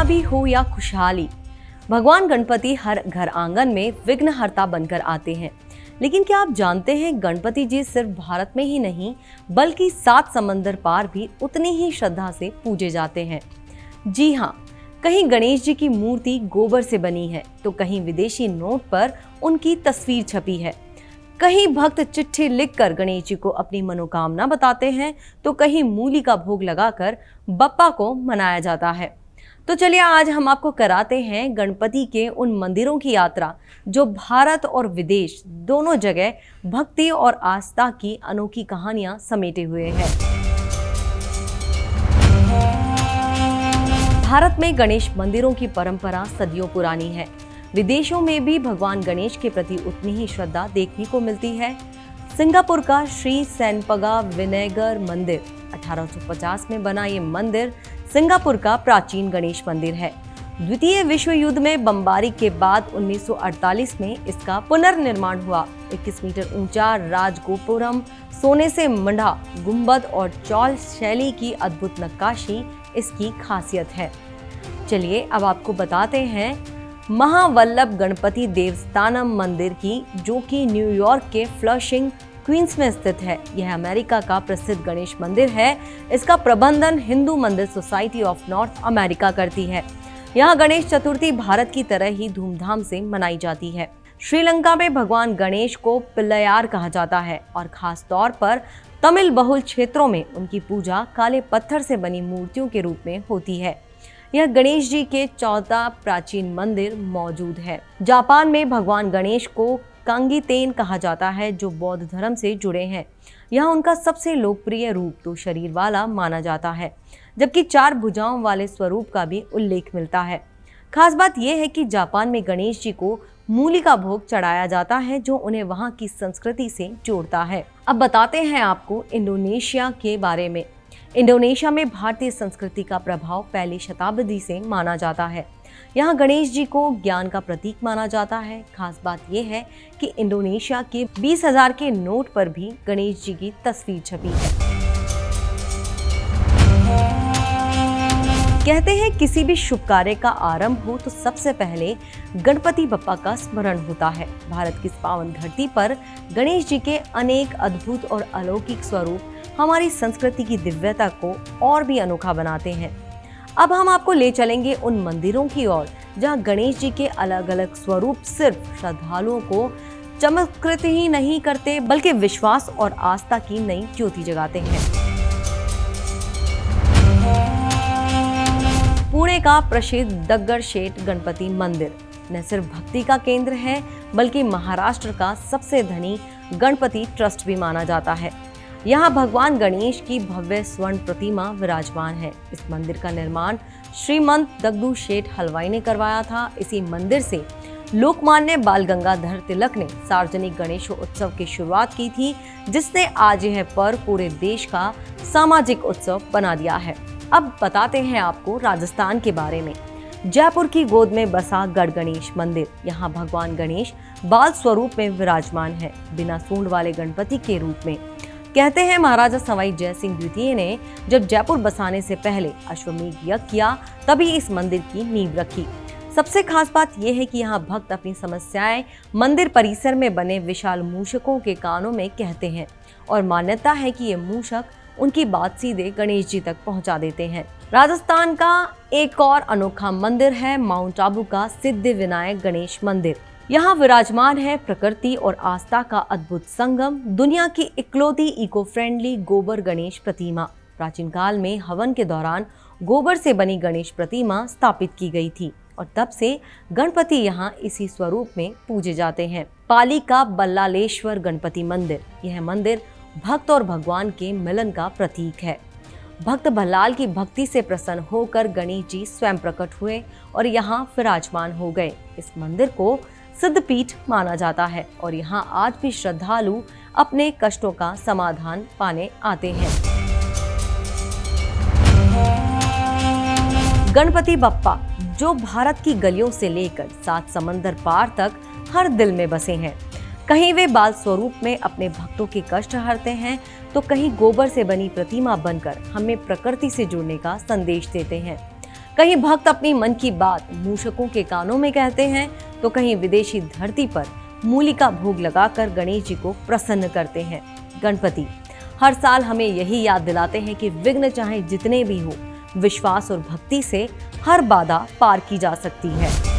खराबी हो या खुशहाली, भगवान गणपति हर घर आंगन में विघ्नहर्ता बनकर आते हैं। लेकिन क्या आप जानते हैं, गणपति जी सिर्फ भारत में ही नहीं बल्कि 7 समंदर पार भी उतनी ही श्रद्धा से पूजे जाते हैं। जी हाँ, कहीं गणेश जी की मूर्ति गोबर से बनी है तो कहीं विदेशी नोट पर उनकी तस्वीर छपी है। कहीं भक्त चिट्ठी लिखकर गणेश जी को अपनी मनोकामना बताते हैं तो कहीं मूली का भोग लगाकर बप्पा को मनाया जाता है। तो चलिए आज हम आपको कराते हैं गणपति के उन मंदिरों की यात्रा जो भारत और विदेश दोनों जगह भक्ति और आस्था की अनोखी कहानियां समेटे हुए हैं। भारत में गणेश मंदिरों की परंपरा सदियों पुरानी है। विदेशों में भी भगवान गणेश के प्रति उतनी ही श्रद्धा देखने को मिलती है। सिंगापुर का श्री सेनपगा विनेगर मंदिर 1850 में बना ये मंदिर सिंगापुर का प्राचीन गणेश मंदिर है। द्वितीय विश्व युद्ध में बमबारी के बाद 1948 में इसका पुनर्निर्माण हुआ। 21 मीटर ऊंचा राजगोपुरम, सोने से मंढा गुंबद और चौल शैली की अद्भुत नक्काशी इसकी खासियत है। चलिए अब आपको बताते हैं महावल्लभ गणपति देवस्थानम मंदिर की, जो कि न्यूयॉर्क के फ्लशिंग क्वींस में स्थित है। यह अमेरिका का प्रसिद्ध गणेश मंदिर है। इसका प्रबंधन हिंदू मंदिर सोसाइटी ऑफ नॉर्थ अमेरिका करती है। यहाँ गणेश चतुर्थी भारत की तरह ही धूमधाम से मनाई जाती है। श्रीलंका में भगवान गणेश को पिल्लयार कहा जाता है और खास तौर पर तमिल बहुल क्षेत्रों में उनकी पूजा काले पत्थर से बनी मूर्तियों के रूप में होती है। यह गणेश जी के 14 प्राचीन मंदिर मौजूद है। जापान में भगवान गणेश को कांगीतेन कहा जाता है, जो बौद्ध धर्म से जुड़े हैं। यहाँ उनका सबसे लोकप्रिय रूप तो शरीर वाला माना जाता है, जबकि 4 भुजाओं वाले स्वरूप का भी उल्लेख मिलता है। खास बात यह है कि जापान में गणेश जी को मूली का भोग चढ़ाया जाता है, जो उन्हें वहाँ की संस्कृति से जोड़ता है। अब बताते हैं आपको इंडोनेशिया के बारे में। इंडोनेशिया में भारतीय संस्कृति का प्रभाव पहली शताब्दी से माना जाता है। यहाँ गणेश जी को ज्ञान का प्रतीक माना जाता है। खास बात यह है कि इंडोनेशिया के 20,000 के नोट पर भी गणेश जी की तस्वीर छपी है। कहते हैं किसी भी शुभ कार्य का आरंभ हो तो सबसे पहले गणपति बप्पा का स्मरण होता है। भारत की इस पावन धरती पर गणेश जी के अनेक अद्भुत और अलौकिक स्वरूप हमारी संस्कृति की दिव्यता को और भी अनोखा बनाते हैं। अब हम आपको ले चलेंगे उन मंदिरों की ओर जहां गणेश जी के अलग अलग स्वरूप सिर्फ श्रद्धालुओं को चमत्कृत ही नहीं करते बल्कि विश्वास और आस्था की नई ज्योति जगाते हैं। पुणे का प्रसिद्ध दग्गड़ शेठ गणपति मंदिर न सिर्फ भक्ति का केंद्र है बल्कि महाराष्ट्र का सबसे धनी गणपति ट्रस्ट भी माना जाता है। यहाँ भगवान गणेश की भव्य स्वर्ण प्रतिमा विराजमान है। इस मंदिर का निर्माण श्रीमंत दगडू शेठ हलवाई ने करवाया था। इसी मंदिर से लोकमान्य बाल गंगाधर तिलक ने सार्वजनिक गणेशोत्सव की शुरुआत की थी, जिसने आज यह पर्व पूरे देश का सामाजिक उत्सव बना दिया है। अब बताते हैं आपको राजस्थान के बारे में। जयपुर की गोद में बसा गढ़ गणेश मंदिर। यहाँ भगवान गणेश बाल स्वरूप में विराजमान है, बिना सूंड वाले गणपति के रूप में। कहते हैं महाराजा सवाई जय सिंह द्वितीय ने जब जयपुर बसाने से पहले अश्वमेध यज्ञ किया, तभी इस मंदिर की नींव रखी। सबसे खास बात यह है कि यहाँ भक्त अपनी समस्याएं मंदिर परिसर में बने विशाल मूषकों के कानों में कहते हैं और मान्यता है कि ये मूषक उनकी बात सीधे गणेश जी तक पहुंचा देते हैं। राजस्थान का एक और अनोखा मंदिर है माउंट आबू का सिद्धि विनायक गणेश मंदिर। यहाँ विराजमान है प्रकृति और आस्था का अद्भुत संगम, दुनिया की इकलौती इको फ्रेंडली गोबर गणेश प्रतिमा। प्राचीन काल में हवन के दौरान गोबर से बनी गणेश प्रतिमा स्थापित की गई थी और तब से गणपति यहाँ इसी स्वरूप में पूजे जाते हैं। पाली का बल्लालेश्वर गणपति मंदिर। यह मंदिर भक्त और भगवान के मिलन का प्रतीक है। भक्त भल्लाल की भक्ति से प्रसन्न होकर गणेश जी स्वयं प्रकट हुए और यहाँ विराजमान हो गए। इस मंदिर को सिद्धपीठ माना जाता है और यहाँ आज भी श्रद्धालु अपने कष्टों का समाधान पाने आते हैं। गणपति बप्पा जो भारत की गलियों से लेकर 7 समंदर पार तक हर दिल में बसे हैं। कहीं वे बाल स्वरूप में अपने भक्तों के कष्ट हरते हैं तो कहीं गोबर से बनी प्रतिमा बनकर हमें प्रकृति से जुड़ने का संदेश देते हैं। कहीं भक्त अपनी मन की बात मूषकों के कानों में कहते हैं, तो कहीं विदेशी धरती पर मूली का भोग लगाकर गणेश जी को प्रसन्न करते हैं। गणपति हर साल हमें यही याद दिलाते हैं कि विघ्न चाहे जितने भी हो, विश्वास और भक्ति से हर बाधा पार की जा सकती है।